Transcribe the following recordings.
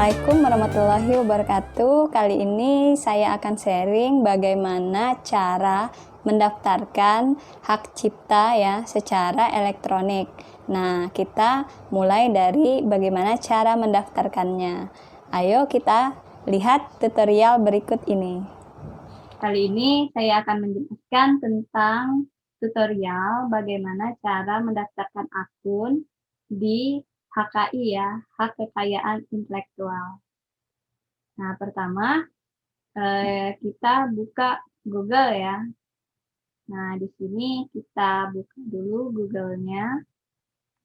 Assalamualaikum warahmatullahi wabarakatuh. Kali ini saya akan sharing bagaimana cara mendaftarkan hak cipta ya secara elektronik. Nah, kita mulai dari bagaimana cara mendaftarkannya. Ayo kita lihat tutorial berikut ini. Kali ini saya akan menjelaskan tentang tutorial bagaimana cara mendaftarkan akun di HKI ya, hak kekayaan intelektual. Nah, pertama kita buka Google ya. Nah, di sini kita buka dulu Google-nya.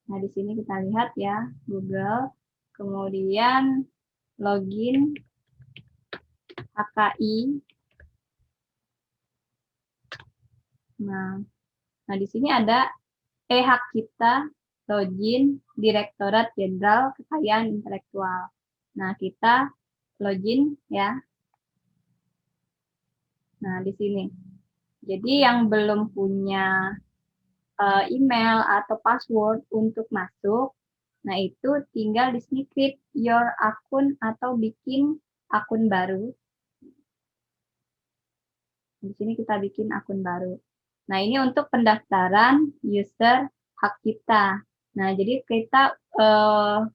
Nah, di sini kita lihat ya, Google. Kemudian login HKI. Nah, di sini ada hak cipta login Direktorat Jenderal Kekayaan Intelektual. Nah, kita login ya. Nah, di sini. Jadi yang belum punya email atau password untuk masuk, nah itu tinggal di sini create your akun atau bikin akun baru. Di sini kita bikin akun baru. Nah, ini untuk pendaftaran user hak cipta. Nah, jadi kita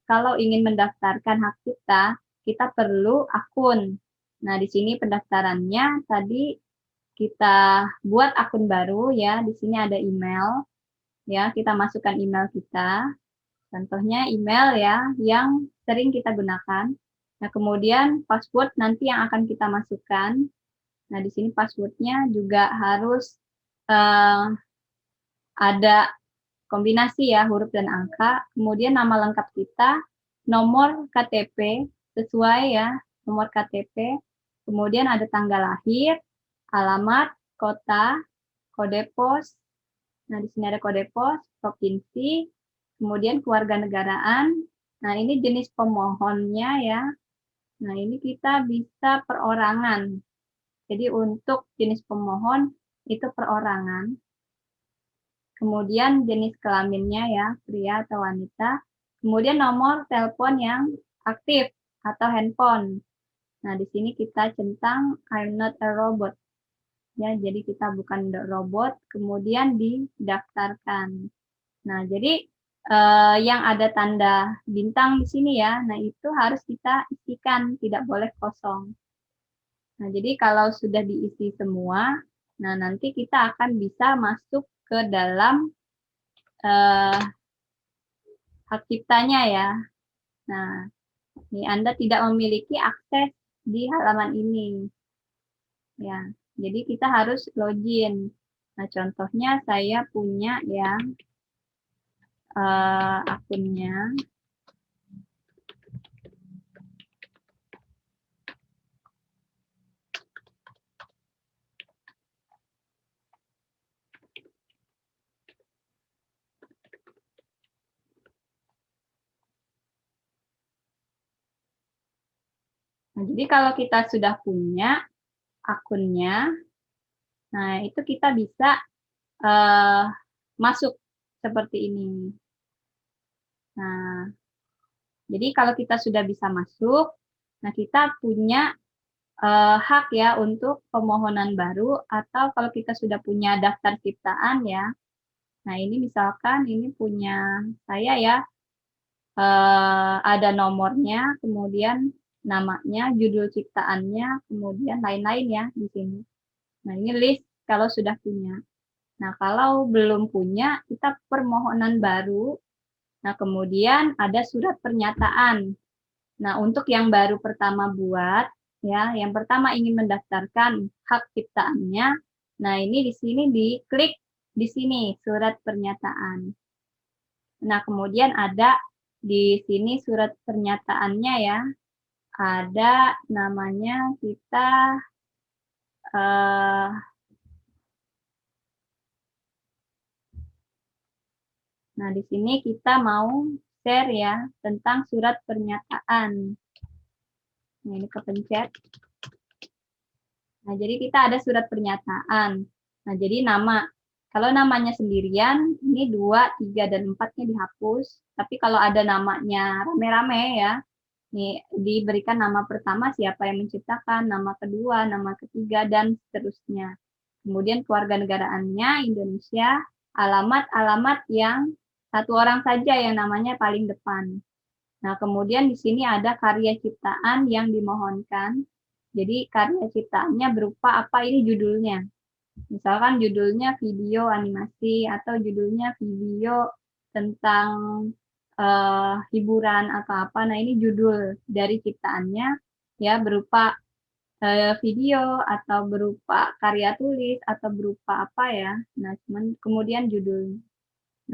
kalau ingin mendaftarkan hak cipta, kita perlu akun. Nah, di sini pendaftarannya tadi kita buat akun baru ya. Di sini ada email. Ya, kita masukkan email kita. Contohnya email ya yang sering kita gunakan. Nah, kemudian password nanti yang akan kita masukkan. Nah, di sini passwordnya juga harus ada kombinasi ya, huruf dan angka. Kemudian nama lengkap kita, nomor KTP, sesuai ya, nomor KTP. Kemudian ada tanggal lahir, alamat, kota, kode pos. Nah, di sini ada kode pos, provinsi, kemudian kewarganegaraan. Nah, ini jenis pemohonnya ya. Nah, ini kita bisa perorangan. Jadi untuk jenis pemohon itu perorangan. Kemudian jenis kelaminnya ya, pria atau wanita. Kemudian nomor telepon yang aktif atau handphone. Nah, di sini kita centang I'm not a robot. Ya, jadi kita bukan robot, kemudian didaftarkan. Nah, jadi yang ada tanda bintang di sini ya, nah itu harus kita isikan, tidak boleh kosong. Nah, jadi kalau sudah diisi semua, nah nanti kita akan bisa masuk ke dalam hak ciptanya ya. Nah, ini Anda tidak memiliki akses di halaman ini. Ya, jadi kita harus login. Nah, contohnya saya punya ya akunnya. Nah, jadi kalau kita sudah punya akunnya, nah itu kita bisa masuk seperti ini. Nah, jadi kalau kita sudah bisa masuk, nah kita punya hak ya untuk pemohonan baru, atau kalau kita sudah punya daftar ciptaan ya. Nah, ini misalkan ini punya saya ya, ada nomornya, kemudian namanya, judul ciptaannya, kemudian lain-lain ya di sini. Nah, ini list kalau sudah punya. Nah, kalau belum punya, kita permohonan baru. Nah, kemudian ada surat pernyataan. Nah, untuk yang baru pertama buat, ya, yang pertama ingin mendaftarkan hak ciptaannya, nah ini di sini diklik di sini surat pernyataan. Nah, kemudian ada di sini surat pernyataannya ya, ada namanya kita nah, di sini kita mau share ya tentang surat pernyataan. Nah, ini kepencet. Nah, jadi kita ada surat pernyataan. Nah, jadi nama. Kalau namanya sendirian, ini 2, 3, dan 4-nya dihapus. Tapi kalau ada namanya rame-rame ya, Nih, diberikan nama pertama siapa yang menciptakan, nama kedua, nama ketiga, dan seterusnya. Kemudian kewarganegaraannya Indonesia, alamat-alamat yang satu orang saja yang namanya paling depan. Nah, kemudian di sini ada karya ciptaan yang dimohonkan. Jadi karya ciptaannya berupa apa ini judulnya. Misalkan judulnya video animasi atau judulnya video tentang hiburan atau apa. Nah, ini judul dari ciptaannya ya berupa video atau berupa karya tulis atau berupa apa ya. Nah, kemudian judul.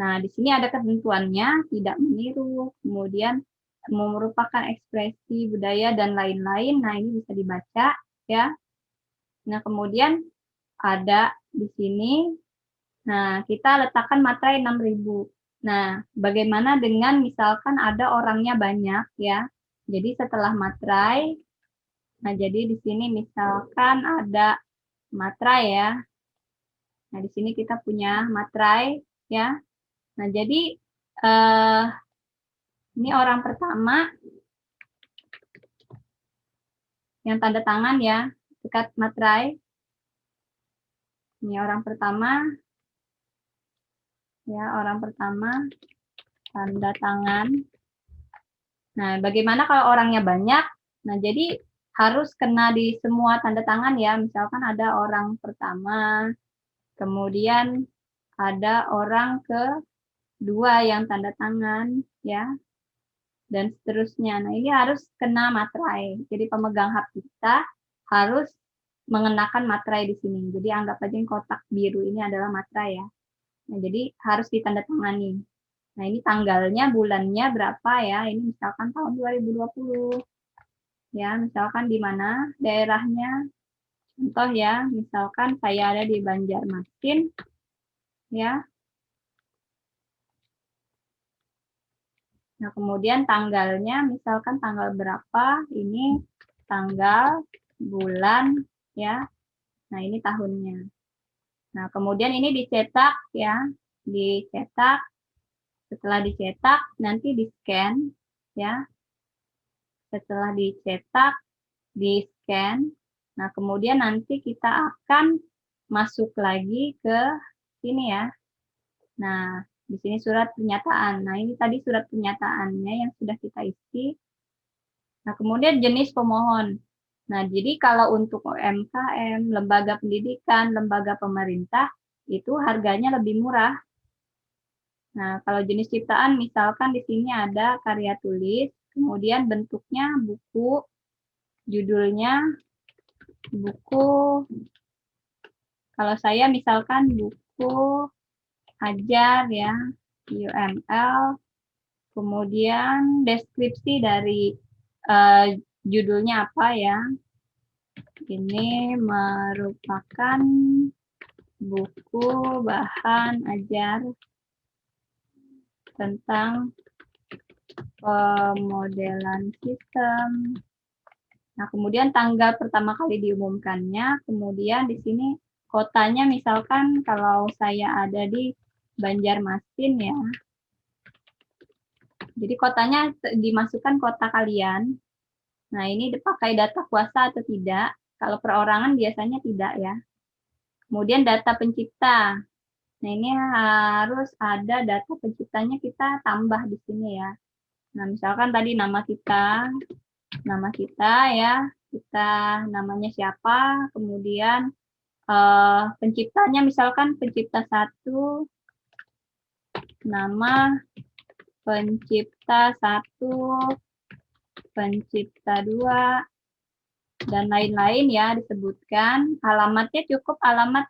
Nah, di sini ada ketentuannya, tidak meniru, kemudian merupakan ekspresi budaya dan lain-lain. Nah, ini bisa dibaca ya. Nah, kemudian ada di sini. Nah, kita letakkan materai 6.000. Nah, bagaimana dengan misalkan ada orangnya banyak ya. Jadi setelah materai, nah jadi di sini misalkan ada materai ya. Nah, di sini kita punya materai ya. Nah, jadi ini orang pertama yang tanda tangan ya, dekat materai. Ini orang pertama. Ya, orang pertama tanda tangan. Nah, bagaimana kalau orangnya banyak? Nah, jadi harus kena di semua tanda tangan ya. Misalkan ada orang pertama, kemudian ada orang kedua yang tanda tangan ya, dan seterusnya. Nah, ini harus kena materai. Jadi pemegang hak kita harus mengenakan materai di sini. Jadi anggap aja yang kotak biru ini adalah materai ya. Nah, jadi harus ditandatangani. Nah, ini tanggalnya, bulannya berapa ya? Ini misalkan tahun 2020. Ya, misalkan di mana daerahnya. Contoh ya, misalkan saya ada di Banjarmasin. Ya. Nah, kemudian tanggalnya, misalkan tanggal berapa? Ini tanggal, bulan, ya. Nah, ini tahunnya. Nah, kemudian ini dicetak ya, dicetak. Setelah dicetak, nanti di-scan ya. Setelah dicetak, di-scan. Nah, kemudian nanti kita akan masuk lagi ke sini ya. Nah, di sini surat pernyataan. Nah, ini tadi surat pernyataannya yang sudah kita isi. Nah, kemudian jenis pemohon. Nah, jadi kalau untuk UMKM, lembaga pendidikan, lembaga pemerintah, itu harganya lebih murah. Nah, kalau jenis ciptaan, misalkan di sini ada karya tulis, kemudian bentuknya buku, judulnya buku, kalau saya misalkan buku ajar ya, UML, kemudian deskripsi dari judulnya apa ya. Ini merupakan buku bahan ajar tentang pemodelan sistem. Nah, kemudian tanggal pertama kali diumumkannya, kemudian di sini kotanya misalkan kalau saya ada di Banjarmasin ya. Jadi kotanya dimasukkan kota kalian. Nah, ini dipakai data kuasa atau tidak? Kalau perorangan biasanya tidak ya. Kemudian data pencipta. Nah, ini harus ada data penciptanya kita tambah di sini ya. Nah, misalkan tadi nama kita ya, kita namanya siapa, kemudian penciptanya misalkan pencipta 1, nama pencipta 1, pencipta 2, dan lain-lain ya disebutkan. Alamatnya cukup alamat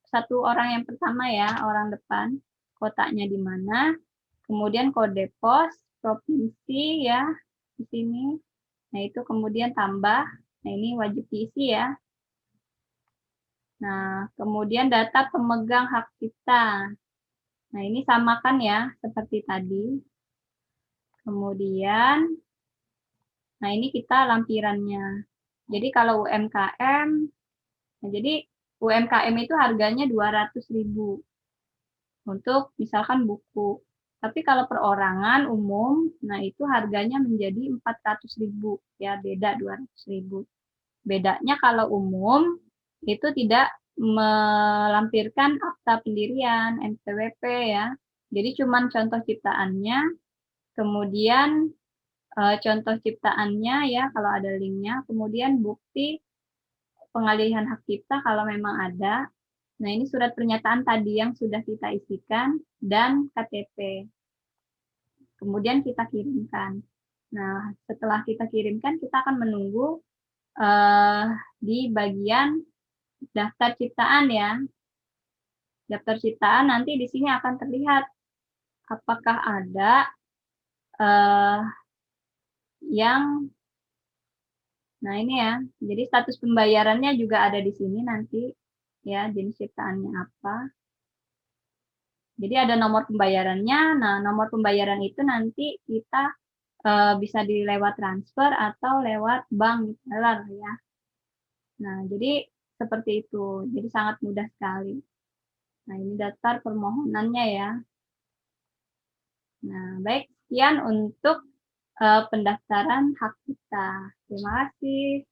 satu orang yang pertama ya, orang depan, kotaknya di mana, kemudian kode pos, provinsi ya, di sini. Nah, itu kemudian tambah. Nah, ini wajib diisi ya. Nah, kemudian data pemegang hak cipta. Nah, ini samakan ya, seperti tadi. Kemudian, nah ini kita lampirannya. Jadi kalau UMKM, nah jadi UMKM itu harganya 200.000 untuk misalkan buku. Tapi kalau perorangan umum, nah itu harganya menjadi 400.000 ya, beda 200.000. Bedanya kalau umum itu tidak melampirkan akta pendirian NPWP ya. Jadi cuman contoh ciptaannya, kemudian contoh ciptaannya ya kalau ada linknya, kemudian bukti pengalihan hak cipta kalau memang ada. Nah, ini surat pernyataan tadi yang sudah kita isikan dan KTP. Kemudian kita kirimkan. Nah, setelah kita kirimkan, kita akan menunggu di bagian daftar ciptaan ya. Daftar ciptaan nanti di sini akan terlihat apakah ada yang, nah ini ya, jadi status pembayarannya juga ada di sini nanti ya, jenis ciptaannya apa. Jadi ada nomor pembayarannya. Nah, nomor pembayaran itu nanti kita bisa lewat transfer atau lewat bank teller ya. Nah, jadi seperti itu. Jadi sangat mudah sekali. Nah, ini daftar permohonannya ya. Nah, baik, sekian untuk pendaftaran hak cipta. Terima kasih.